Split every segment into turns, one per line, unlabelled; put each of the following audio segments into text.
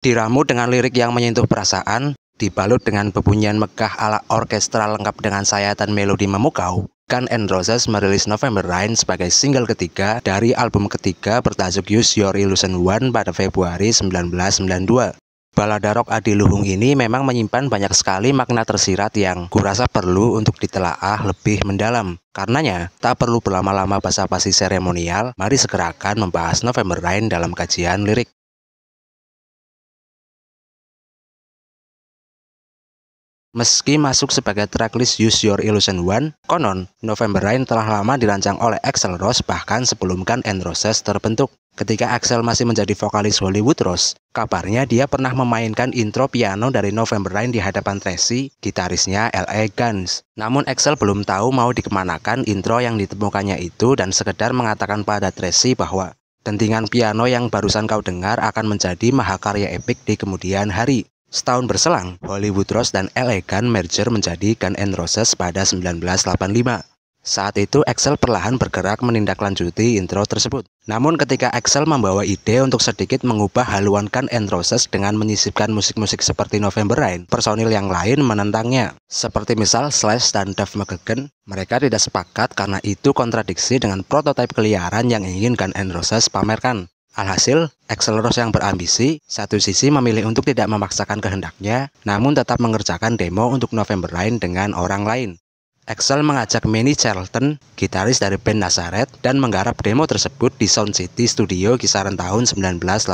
Diramu dengan lirik yang menyentuh perasaan, dibalut dengan bebunyian megah ala orkestra lengkap dengan sayatan melodi memukau, Guns N' Roses merilis November Rain sebagai single ketiga dari album ketiga bertajuk Use Your Illusion 1 pada Februari 1992. Balada rock adiluhung ini memang menyimpan banyak sekali makna tersirat yang kurasa perlu untuk ditelaah lebih mendalam. Karenanya, tak perlu berlama-lama basa-basi seremonial, mari segerakan membahas November Rain dalam kajian lirik. Meski masuk sebagai tracklist Use Your Illusion 1, konon November Rain telah lama dirancang oleh Axl Rose bahkan sebelum Guns N' Roses terbentuk. Ketika Axl masih menjadi vokalis Hollywood Rose, kabarnya dia pernah memainkan intro piano dari November Rain di hadapan Tracy, gitarisnya LA Guns. Namun Axl belum tahu mau dikemanakan intro yang ditemukannya itu dan sekedar mengatakan pada Tracy bahwa dentingan piano yang barusan kau dengar akan menjadi mahakarya epik di kemudian hari. Setahun berselang, Hollywood Rose dan LA Guns merger menjadi Guns N' Roses pada 1985. Saat itu Axl perlahan bergerak menindaklanjuti intro tersebut. Namun ketika Axl membawa ide untuk sedikit mengubah haluan Guns N' Roses dengan menyisipkan musik-musik seperti November Rain, personil yang lain menentangnya. Seperti misal Slash dan Duff McKagan, mereka tidak sepakat karena itu kontradiksi dengan prototipe keliaran yang ingin Guns N' Roses pamerkan. Alhasil, Axl Rose yang berambisi, satu sisi memilih untuk tidak memaksakan kehendaknya, namun tetap mengerjakan demo untuk November Rain dengan orang lain. Axl mengajak Manny Charlton, gitaris dari band Nazareth, dan menggarap demo tersebut di Sound City Studio kisaran tahun 1986.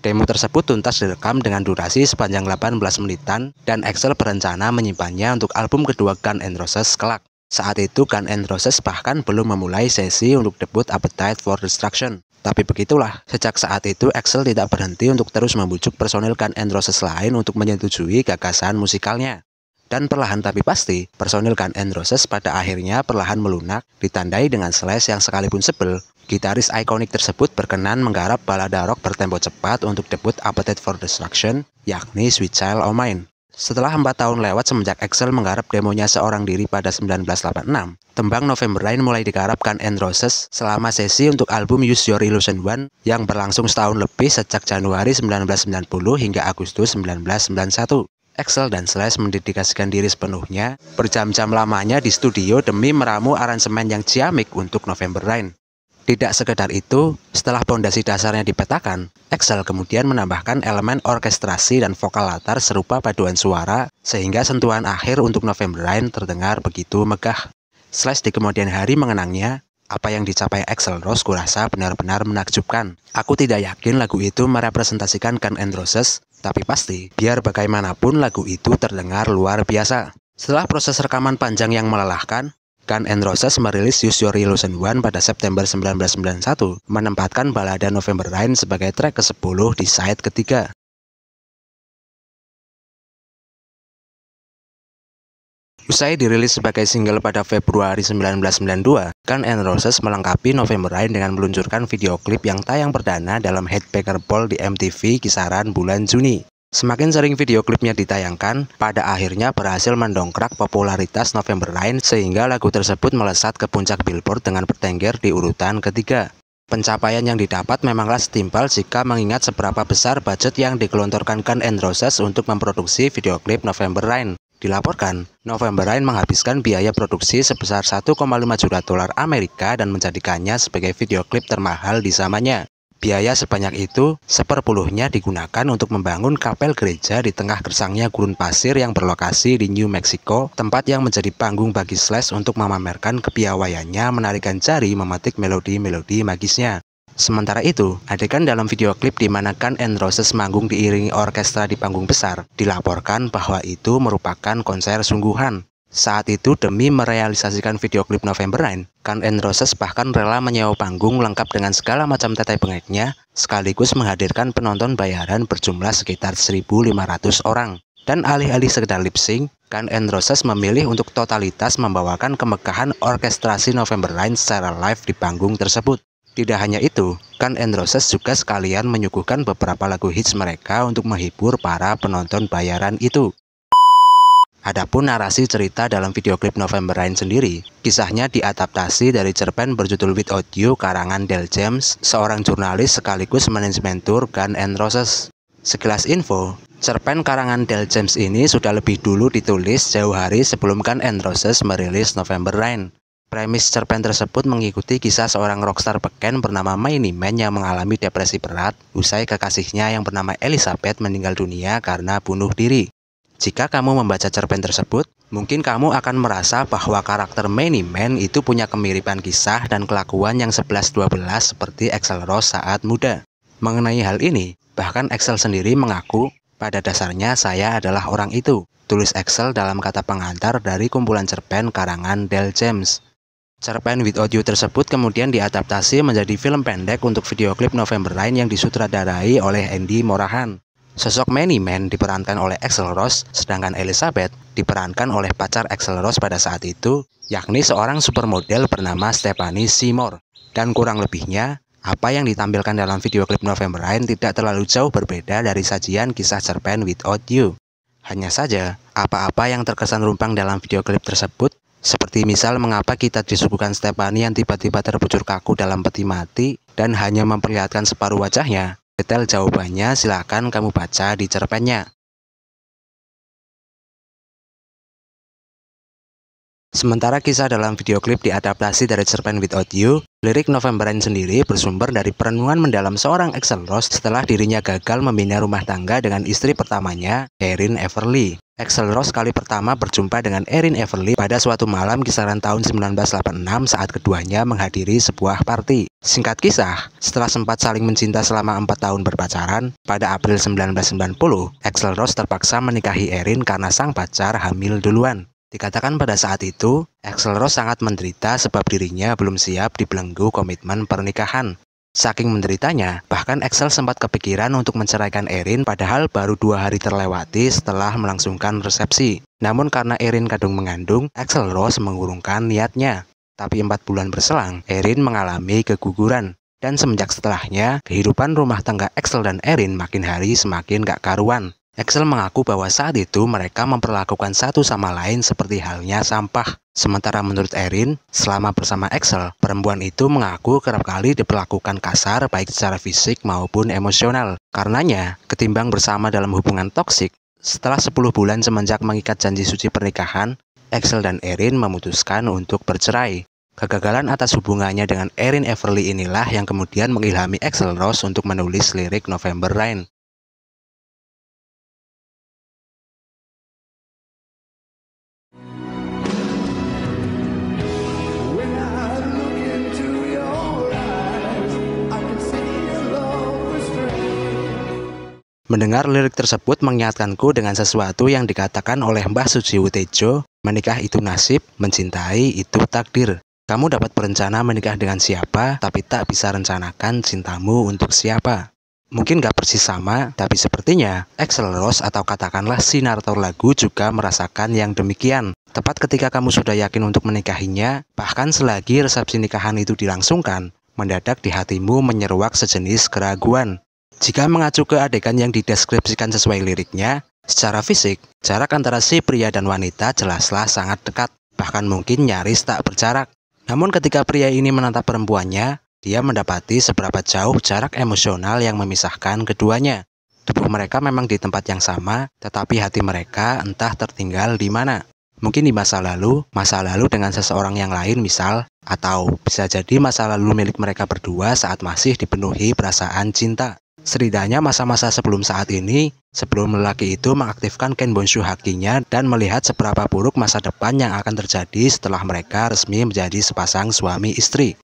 Demo tersebut tuntas direkam dengan durasi sepanjang 18 menitan, dan Axl berencana menyimpannya untuk album kedua Guns N' Roses kelak. Saat itu Guns N' Roses bahkan belum memulai sesi untuk debut Appetite for Destruction. Tapi begitulah, sejak saat itu Axl tidak berhenti untuk terus membujuk personil Guns N' Roses lain untuk menyetujui gagasan musikalnya. Dan perlahan tapi pasti, personil Guns N' Roses pada akhirnya perlahan melunak, ditandai dengan Slash yang sekalipun sebel. Gitaris ikonik tersebut berkenan menggarap balada rock bertempo cepat untuk debut Appetite for Destruction, yakni Sweet Child O' Mine. Setelah 4 tahun lewat semenjak Axl menggarap demonya seorang diri pada 1986, tembang November Rain mulai digarap Guns N' Roses selama sesi untuk album Use Your Illusion 1 yang berlangsung setahun lebih sejak Januari 1990 hingga Agustus 1991. Axl dan Slash mendedikasikan diri sepenuhnya, berjam-jam lamanya di studio demi meramu aransemen yang ciamik untuk November Rain. Tidak sekedar itu, setelah pondasi dasarnya dipetakan, Axl kemudian menambahkan elemen orkestrasi dan vokal latar serupa paduan suara, sehingga sentuhan akhir untuk November Rain terdengar begitu megah. Slash di kemudian hari mengenangnya, apa yang dicapai Axl Rose kurasa benar-benar menakjubkan. Aku tidak yakin lagu itu merepresentasikan Guns N' Roses, tapi pasti, biar bagaimanapun lagu itu terdengar luar biasa. Setelah proses rekaman panjang yang melelahkan, Guns N' Roses merilis Use Your Illusion 1 pada September 1991, menempatkan balada November Rain sebagai track ke-10 di side ketiga. Usai dirilis sebagai single pada Februari 1992, Guns N' Roses melengkapi November Rain dengan meluncurkan video klip yang tayang perdana dalam Headbanger Ball di MTV kisaran bulan Juni. Semakin sering video klipnya ditayangkan, pada akhirnya berhasil mendongkrak popularitas November Rain sehingga lagu tersebut melesat ke puncak Billboard dengan bertengger di urutan ketiga. Pencapaian yang didapat memanglah setimpal jika mengingat seberapa besar budget yang digelontorkan Guns N' Roses untuk memproduksi video klip November Rain. Dilaporkan, November Rain menghabiskan biaya produksi sebesar 1,5 juta dolar Amerika dan menjadikannya sebagai video klip termahal di zamannya. Biaya sebanyak itu, seperpuluhnya digunakan untuk membangun kapel gereja di tengah gersangnya gurun pasir yang berlokasi di New Mexico, tempat yang menjadi panggung bagi Slash untuk memamerkan kepiawaiannya menarikan jari memetik melodi-melodi magisnya. Sementara itu, adegan dalam video klip di mana Guns N' Roses manggung diiringi orkestra di panggung besar, dilaporkan bahwa itu merupakan konser sungguhan. Saat itu demi merealisasikan video klip November Rain, Guns N' Roses bahkan rela menyewa panggung lengkap dengan segala macam tetek bengeknya, sekaligus menghadirkan penonton bayaran berjumlah sekitar 1.500 orang. Dan alih-alih sekedar lip sync, Guns N' Roses memilih untuk totalitas membawakan kemegahan orkestrasi November Rain secara live di panggung tersebut. Tidak hanya itu, Guns N' Roses juga sekalian menyuguhkan beberapa lagu hits mereka untuk menghibur para penonton bayaran itu. Adapun narasi cerita dalam video klip November Rain sendiri, kisahnya diadaptasi dari cerpen berjudul Without You karangan Del James, seorang jurnalis sekaligus manajemen tour Guns N' Roses. Sekilas info, cerpen karangan Del James ini sudah lebih dulu ditulis jauh hari sebelum Guns N' Roses merilis November Rain. Premis cerpen tersebut mengikuti kisah seorang rockstar beken bernama Many Man yang mengalami depresi berat usai kekasihnya yang bernama Elizabeth meninggal dunia karena bunuh diri. Jika kamu membaca cerpen tersebut, mungkin kamu akan merasa bahwa karakter Many Man itu punya kemiripan kisah dan kelakuan yang 11-12 seperti Axl Rose saat muda. Mengenai hal ini, bahkan Axl sendiri mengaku, pada dasarnya saya adalah orang itu, tulis Axl dalam kata pengantar dari kumpulan cerpen karangan Del James. Cerpen Without You tersebut kemudian diadaptasi menjadi film pendek untuk video klip November Rain yang disutradarai oleh Andy Morahan. Sosok Many Man diperankan oleh Axl Rose, sedangkan Elizabeth diperankan oleh pacar Axl Rose pada saat itu, yakni seorang supermodel bernama Stephanie Seymour. Dan kurang lebihnya, apa yang ditampilkan dalam video klip November Rain tidak terlalu jauh berbeda dari sajian kisah cerpen Without You. Hanya saja, apa-apa yang terkesan rumpang dalam video klip tersebut, seperti misal mengapa kita disuguhkan Stephanie yang tiba-tiba terbujur kaku dalam peti mati dan hanya memperlihatkan separuh wajahnya. Detail jawabannya silakan kamu baca di cerpennya. Sementara kisah dalam video klip diadaptasi dari cerpen Without You, lirik November Rain sendiri bersumber dari perenungan mendalam seorang Axl Rose setelah dirinya gagal membina rumah tangga dengan istri pertamanya, Erin Everly. Axl Rose kali pertama berjumpa dengan Erin Everly pada suatu malam kisaran tahun 1986 saat keduanya menghadiri sebuah party. Singkat kisah, setelah sempat saling mencinta selama 4 tahun berpacaran, pada April 1990, Axl Rose terpaksa menikahi Erin karena sang pacar hamil duluan. Dikatakan pada saat itu, Axl Rose sangat menderita sebab dirinya belum siap dibelenggu komitmen pernikahan. Saking menderitanya, bahkan Axl sempat kepikiran untuk menceraikan Erin padahal baru 2 hari terlewati setelah melangsungkan resepsi. Namun karena Erin kadung mengandung, Axl Rose mengurungkan niatnya. Tapi 4 bulan berselang, Erin mengalami keguguran. Dan semenjak setelahnya, kehidupan rumah tangga Axl dan Erin makin hari semakin gak karuan. Axl mengaku bahwa saat itu mereka memperlakukan satu sama lain seperti halnya sampah. Sementara menurut Erin, selama bersama Axl, perempuan itu mengaku kerap kali diperlakukan kasar baik secara fisik maupun emosional. Karenanya, ketimbang bersama dalam hubungan toksik, setelah 10 bulan semenjak mengikat janji suci pernikahan, Axl dan Erin memutuskan untuk bercerai. Kegagalan atas hubungannya dengan Erin Everly inilah yang kemudian mengilhami Axl Rose untuk menulis lirik November Rain. Mendengar lirik tersebut mengingatkanku dengan sesuatu yang dikatakan oleh Mbah Suci Wutejo, menikah itu nasib, mencintai itu takdir. Kamu dapat berencana menikah dengan siapa, tapi tak bisa rencanakan cintamu untuk siapa. Mungkin gak persis sama, tapi sepertinya Axl Rose atau katakanlah si narator lagu juga merasakan yang demikian. Tepat ketika kamu sudah yakin untuk menikahinya, bahkan selagi resepsi nikahan itu dilangsungkan, mendadak di hatimu menyeruak sejenis keraguan. Jika mengacu ke adegan yang dideskripsikan sesuai liriknya, secara fisik, jarak antara si pria dan wanita jelaslah sangat dekat, bahkan mungkin nyaris tak berjarak. Namun ketika pria ini menatap perempuannya, dia mendapati seberapa jauh jarak emosional yang memisahkan keduanya. Tubuh mereka memang di tempat yang sama, tetapi hati mereka entah tertinggal di mana. Mungkin di masa lalu dengan seseorang yang lain misal, atau bisa jadi masa lalu milik mereka berdua saat masih dipenuhi perasaan cinta. Setidaknya masa-masa sebelum saat ini, sebelum lelaki itu mengaktifkan Kenbonshu hakinya dan melihat seberapa buruk masa depan yang akan terjadi setelah mereka resmi menjadi sepasang suami istri.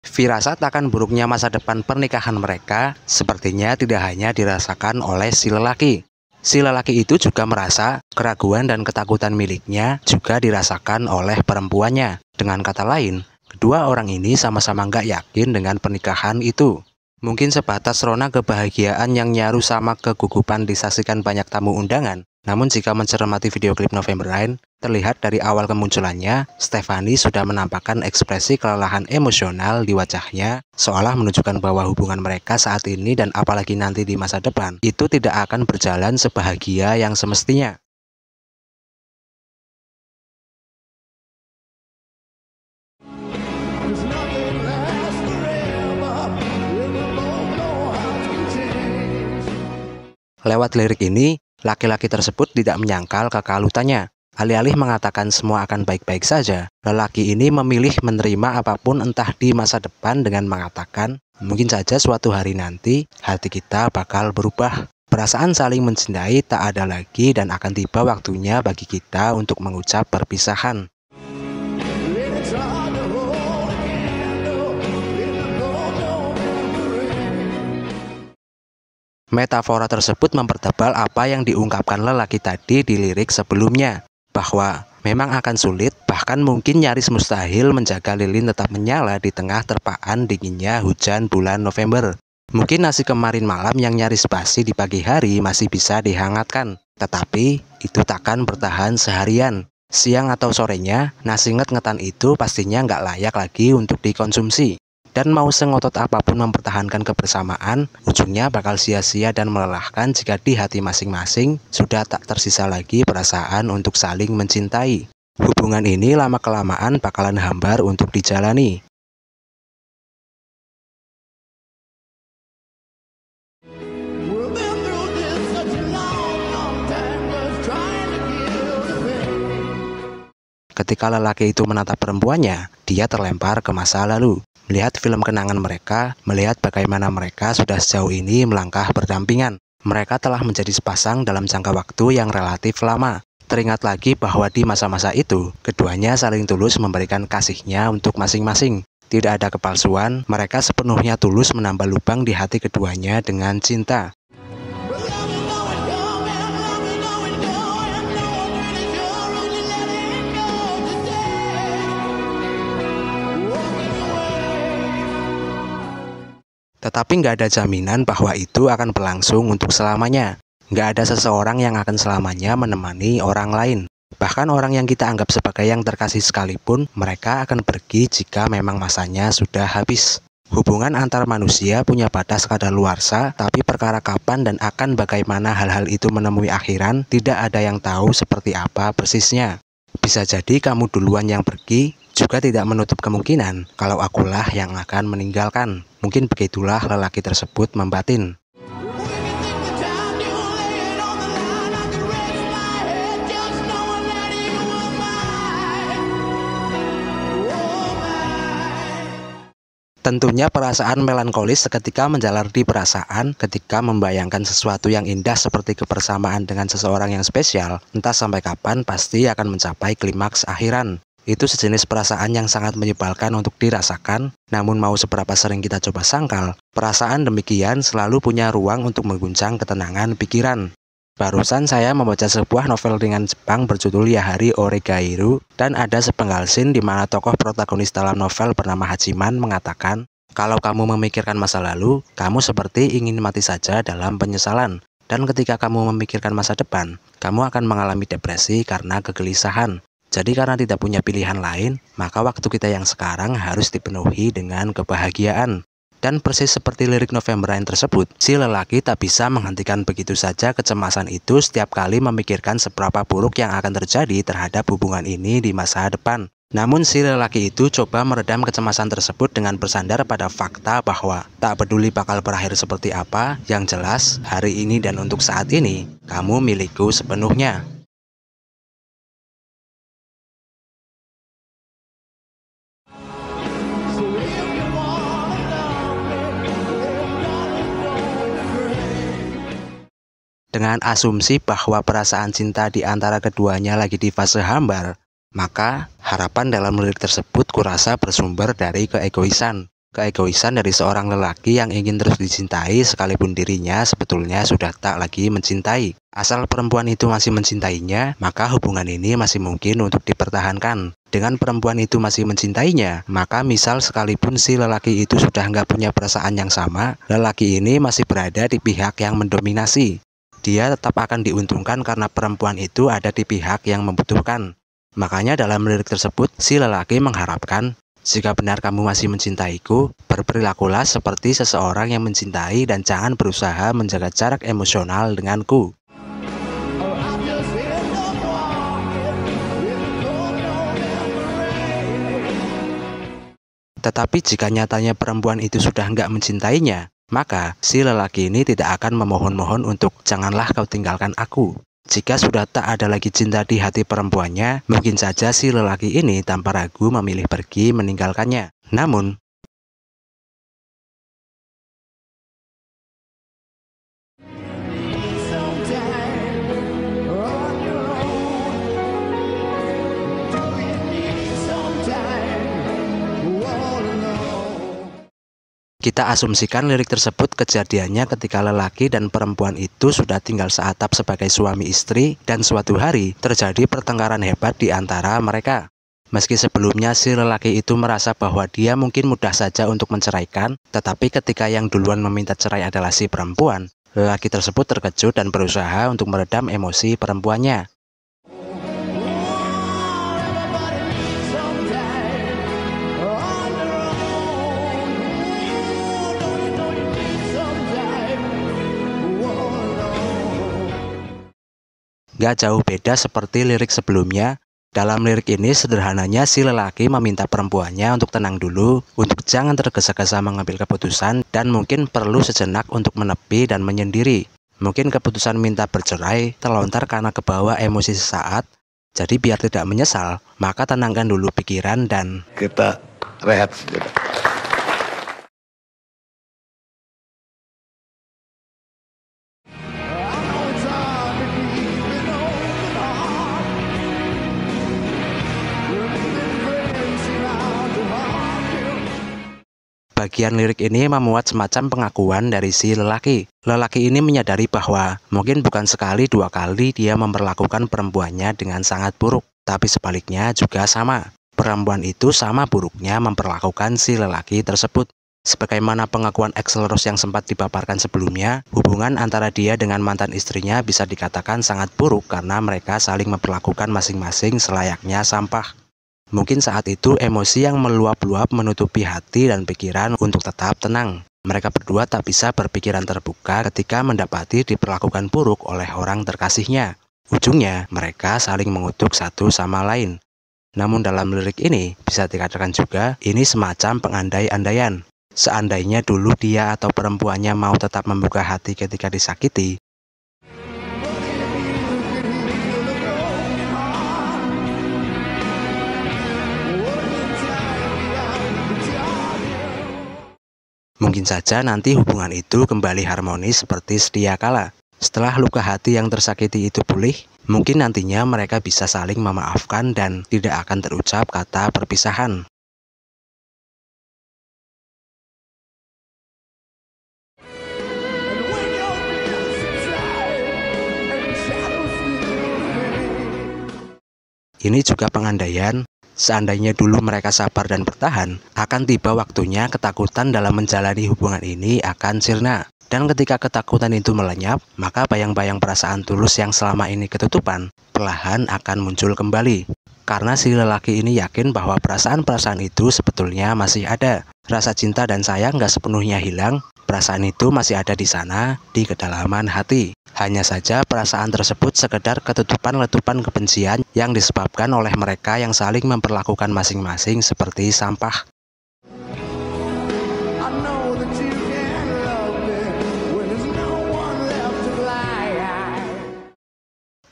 Firasat akan buruknya masa depan pernikahan mereka sepertinya tidak hanya dirasakan oleh si lelaki. Si lelaki itu juga merasa keraguan dan ketakutan miliknya juga dirasakan oleh perempuannya. Dengan kata lain, kedua orang ini sama-sama nggak yakin dengan pernikahan itu. Mungkin sebatas rona kebahagiaan yang nyaru sama kegugupan disaksikan banyak tamu undangan. Namun jika mencermati video klip November Rain, terlihat dari awal kemunculannya, Stephanie sudah menampakkan ekspresi kelelahan emosional di wajahnya, seolah menunjukkan bahwa hubungan mereka saat ini dan apalagi nanti di masa depan, itu tidak akan berjalan sebahagia yang semestinya. Lewat lirik ini, laki-laki tersebut tidak menyangkal kekalutannya. Alih-alih mengatakan semua akan baik-baik saja, lelaki ini memilih menerima apapun entah di masa depan dengan mengatakan, mungkin saja suatu hari nanti hati kita bakal berubah. Perasaan saling mencintai tak ada lagi dan akan tiba waktunya bagi kita untuk mengucap perpisahan. Metafora tersebut mempertebal apa yang diungkapkan lelaki tadi di lirik sebelumnya, bahwa memang akan sulit, bahkan mungkin nyaris mustahil menjaga lilin tetap menyala di tengah terpaan dinginnya hujan bulan November. Mungkin nasi kemarin malam yang nyaris basi di pagi hari masih bisa dihangatkan, tetapi itu takkan bertahan seharian. Siang atau sorenya, nasi nget-ngetan itu pastinya nggak layak lagi untuk dikonsumsi. Dan mau sengotot apapun mempertahankan kebersamaan, ujungnya bakal sia-sia dan melelahkan jika di hati masing-masing sudah tak tersisa lagi perasaan untuk saling mencintai. Hubungan ini lama-kelamaan bakalan hambar untuk dijalani. Ketika lelaki itu menatap perempuannya, dia terlempar ke masa lalu. Melihat film kenangan mereka, melihat bagaimana mereka sudah sejauh ini melangkah berdampingan. Mereka telah menjadi sepasang dalam jangka waktu yang relatif lama. Teringat lagi bahwa di masa-masa itu, keduanya saling tulus memberikan kasihnya untuk masing-masing. Tidak ada kepalsuan, mereka sepenuhnya tulus menambah lubang di hati keduanya dengan cinta. Tetapi nggak ada jaminan bahwa itu akan berlangsung untuk selamanya. Nggak ada seseorang yang akan selamanya menemani orang lain. Bahkan orang yang kita anggap sebagai yang terkasih sekalipun, mereka akan pergi jika memang masanya sudah habis. Hubungan antar manusia punya batas kadaluarsa, tapi perkara kapan dan akan bagaimana hal-hal itu menemui akhiran, tidak ada yang tahu seperti apa persisnya. Bisa jadi kamu duluan yang pergi, juga tidak menutup kemungkinan kalau akulah yang akan meninggalkan. Mungkin begitulah lelaki tersebut membatin. Tentunya perasaan melankolis seketika menjalar di perasaan ketika membayangkan sesuatu yang indah seperti kebersamaan dengan seseorang yang spesial, entah sampai kapan pasti akan mencapai klimaks akhiran. Itu sejenis perasaan yang sangat menyebalkan untuk dirasakan, namun mau seberapa sering kita coba sangkal, perasaan demikian selalu punya ruang untuk mengguncang ketenangan pikiran. Barusan saya membaca sebuah novel ringan Jepang berjudul Yahari Oregairu, dan ada sepenggal scene di mana tokoh protagonis dalam novel bernama Hachiman mengatakan, kalau kamu memikirkan masa lalu, kamu seperti ingin mati saja dalam penyesalan. Dan ketika kamu memikirkan masa depan, kamu akan mengalami depresi karena kegelisahan. Jadi karena tidak punya pilihan lain, maka waktu kita yang sekarang harus dipenuhi dengan kebahagiaan. Dan persis seperti lirik November Rain tersebut, si lelaki tak bisa menghentikan begitu saja kecemasan itu setiap kali memikirkan seberapa buruk yang akan terjadi terhadap hubungan ini di masa depan. Namun si lelaki itu coba meredam kecemasan tersebut dengan bersandar pada fakta bahwa tak peduli bakal berakhir seperti apa, yang jelas hari ini dan untuk saat ini, kamu milikku sepenuhnya. Dengan asumsi bahwa perasaan cinta di antara keduanya lagi di fase hambar, maka harapan dalam lirik tersebut kurasa bersumber dari keegoisan. Keegoisan dari seorang lelaki yang ingin terus dicintai sekalipun dirinya sebetulnya sudah tak lagi mencintai. Asal perempuan itu masih mencintainya, maka hubungan ini masih mungkin untuk dipertahankan. Dengan perempuan itu masih mencintainya, maka misal sekalipun si lelaki itu sudah nggak punya perasaan yang sama, lelaki ini masih berada di pihak yang mendominasi. Dia tetap akan diuntungkan karena perempuan itu ada di pihak yang membutuhkan. Makanya dalam lirik tersebut, si lelaki mengharapkan, jika benar kamu masih mencintaiku, berperilakulah seperti seseorang yang mencintai dan jangan berusaha menjaga jarak emosional denganku. Tetapi jika nyatanya perempuan itu sudah nggak mencintainya, maka si lelaki ini tidak akan memohon-mohon untuk janganlah kau tinggalkan aku. Jika sudah tak ada lagi cinta di hati perempuannya, mungkin saja si lelaki ini tanpa ragu memilih pergi meninggalkannya. Namun, kita asumsikan lirik tersebut kejadiannya ketika lelaki dan perempuan itu sudah tinggal seatap sebagai suami istri dan suatu hari terjadi pertengkaran hebat di antara mereka. Meski sebelumnya si lelaki itu merasa bahwa dia mungkin mudah saja untuk menceraikan, tetapi ketika yang duluan meminta cerai adalah si perempuan, lelaki tersebut terkejut dan berusaha untuk meredam emosi perempuannya. Gak jauh beda seperti lirik sebelumnya. Dalam lirik ini sederhananya si lelaki meminta perempuannya untuk tenang dulu, untuk jangan tergesa-gesa mengambil keputusan, dan mungkin perlu sejenak untuk menepi dan menyendiri. Mungkin keputusan minta bercerai terlontar karena kebawa emosi sesaat, jadi biar tidak menyesal, maka tenangkan dulu pikiran dan
kita rehat sejenak.
Bagian lirik ini memuat semacam pengakuan dari si lelaki. Lelaki ini menyadari bahwa mungkin bukan sekali dua kali dia memperlakukan perempuannya dengan sangat buruk, tapi sebaliknya juga sama. Perempuan itu sama buruknya memperlakukan si lelaki tersebut. Sebagaimana pengakuan Axl Rose yang sempat dipaparkan sebelumnya, hubungan antara dia dengan mantan istrinya bisa dikatakan sangat buruk karena mereka saling memperlakukan masing-masing selayaknya sampah. Mungkin saat itu emosi yang meluap-luap menutupi hati dan pikiran untuk tetap tenang. Mereka berdua tak bisa berpikiran terbuka ketika mendapati diperlakukan buruk oleh orang terkasihnya. Ujungnya, mereka saling mengutuk satu sama lain. Namun dalam lirik ini, bisa dikatakan juga ini semacam pengandai-andaian. Seandainya dulu dia atau perempuannya mau tetap membuka hati ketika disakiti, mungkin saja nanti hubungan itu kembali harmonis seperti sedia kala. Setelah luka hati yang tersakiti itu pulih, mungkin nantinya mereka bisa saling memaafkan dan tidak akan terucap kata perpisahan. Ini juga pengandaian. Seandainya dulu mereka sabar dan bertahan, akan tiba waktunya ketakutan dalam menjalani hubungan ini akan sirna. Dan ketika ketakutan itu melenyap, maka bayang-bayang perasaan tulus yang selama ini ketutupan, perlahan akan muncul kembali. Karena si lelaki ini yakin bahwa perasaan-perasaan itu sebetulnya masih ada. Rasa cinta dan sayang gak sepenuhnya hilang, perasaan itu masih ada di sana, di kedalaman hati. Hanya saja perasaan tersebut sekedar ketutupan letupan kebencian yang disebabkan oleh mereka yang saling memperlakukan masing-masing seperti sampah.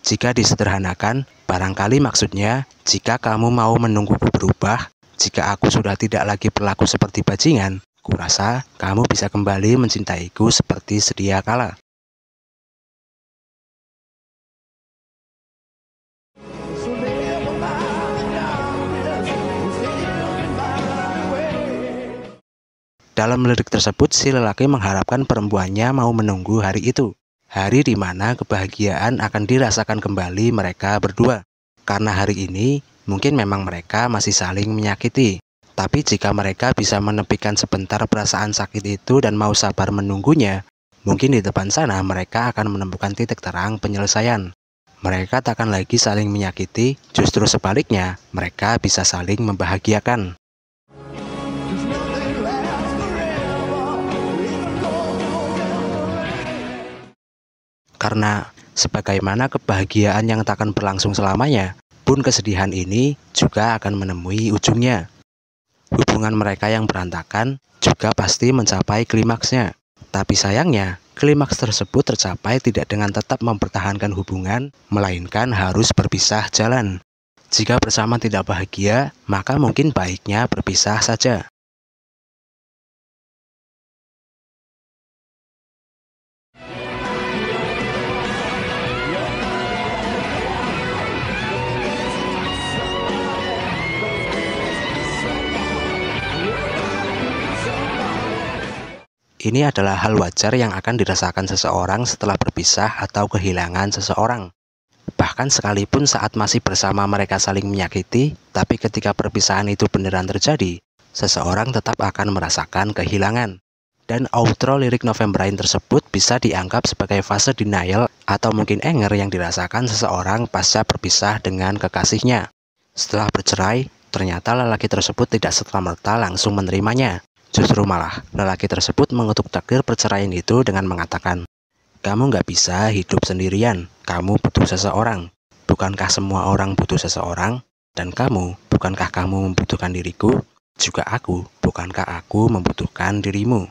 Jika disederhanakan, barangkali maksudnya, jika kamu mau menungguku berubah, jika aku sudah tidak lagi berlaku seperti bajingan, kurasa kamu bisa kembali mencintaiku seperti sedia kala. Dalam lirik tersebut, si lelaki mengharapkan perempuannya mau menunggu hari itu. Hari di mana kebahagiaan akan dirasakan kembali mereka berdua. Karena hari ini, mungkin memang mereka masih saling menyakiti. Tapi jika mereka bisa menepikan sebentar perasaan sakit itu dan mau sabar menunggunya, mungkin di depan sana mereka akan menemukan titik terang penyelesaian. Mereka tak akan lagi saling menyakiti, justru sebaliknya, mereka bisa saling membahagiakan. Karena sebagaimana kebahagiaan yang tak akan berlangsung selamanya, pun kesedihan ini juga akan menemui ujungnya. Hubungan mereka yang berantakan juga pasti mencapai klimaksnya. Tapi sayangnya, klimaks tersebut tercapai tidak dengan tetap mempertahankan hubungan, melainkan harus berpisah jalan. Jika bersama tidak bahagia, maka mungkin baiknya berpisah saja. Ini adalah hal wajar yang akan dirasakan seseorang setelah berpisah atau kehilangan seseorang. Bahkan sekalipun saat masih bersama mereka saling menyakiti, tapi ketika perpisahan itu beneran terjadi, seseorang tetap akan merasakan kehilangan. Dan outro lirik November Rain tersebut bisa dianggap sebagai fase denial atau mungkin anger yang dirasakan seseorang pasca berpisah dengan kekasihnya. Setelah bercerai, ternyata lelaki tersebut tidak serta-merta langsung menerimanya. Justru malah, lelaki tersebut mengutuk takdir perceraian itu dengan mengatakan, "Kamu nggak bisa hidup sendirian, kamu butuh seseorang. Bukankah semua orang butuh seseorang? Dan kamu, bukankah kamu membutuhkan diriku? Juga aku, bukankah aku membutuhkan dirimu?"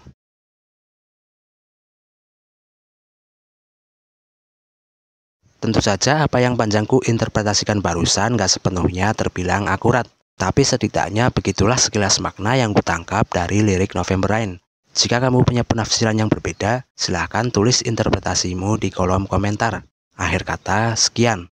Tentu saja apa yang panjangku interpretasikan barusan nggak sepenuhnya terbilang akurat. Tapi setidaknya begitulah sekilas makna yang kutangkap dari lirik November Rain. Jika kamu punya penafsiran yang berbeda, silahkan tulis interpretasimu di kolom komentar. Akhir kata, sekian.